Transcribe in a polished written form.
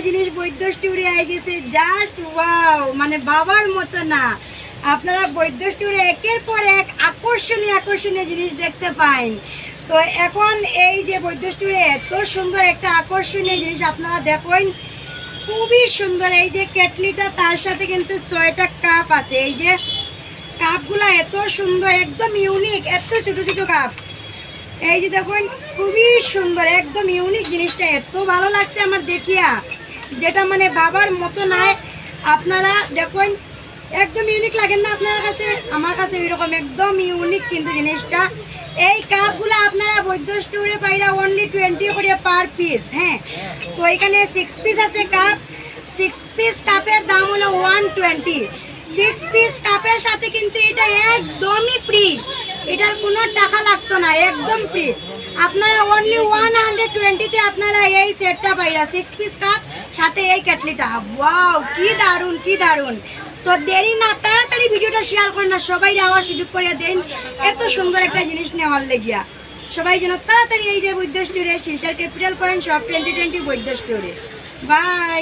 জিনিস বৈদ্য স্টোরে আই গেছে, জাস্ট ওয়াও, মানে বাবার মতো না। আপনারা বৈদ্য স্টোরে একের পর এক আকর্ষণীয় আকর্ষণীয় জিনিস দেখতে পান। তো এখন এই যে বৈদ্য স্টোরে এত সুন্দর একটা আকর্ষণীয় জিনিস আপনারা দেখুন, খুবই সুন্দর। এই যে কেটলিটা, তার সাথে কিন্তু 6টা কাপ আছে। এই যে কাপগুলো এত সুন্দর, একদম ইউনিক, এত ছোট ছোট কাপ। এই যে দেখুন, খুবই সুন্দর, একদম ইউনিক জিনিসটা এত ভালো লাগছে আমার দেখিয়া, যেটা মানে বাবার মতো নাই। আপনারা দেখুন, একদম ইউনিক লাগেন না আপনার কাছে? আমার কাছে এরকম একদম ইউনিক কিন্তু জিনিসটা। এই কাপগুলো আপনারা বৈদ্য স্টোরে পাইরা অনলি 20 করে পার পিস। হ্যাঁ, তো এখানে 6 পিস আছে কাপ। 6 পিস কাপের দাম হলো 120। 6 পিস কাপের সাথে কিন্তু এটা একদমই ফ্রি, এটার কোনো টাকা লাগতো না, একদম ফ্রি। আপনারা অনলি 120-তে আপনারা এই সেটটা পাইরা, 6 পিস কাপ সাথে এই কেটলিটা। ওয়াও, কি দারুণ, কি দারুণ। তো দেরি না, তাড়াতাড়ি ভিডিওটা শেয়ার করেন না, সবাই নেওয়ার সুযোগ করে দেন, এত সুন্দর একটা জিনিস নেওয়ার লেগিয়া। সবাই যেন তাড়াতাড়ি এই যে বৈদ্য স্টোরে, শিলচর ক্যাপিটাল পয়েন্ট শপ 2020 বৈদ্য স্টোরে। বাই।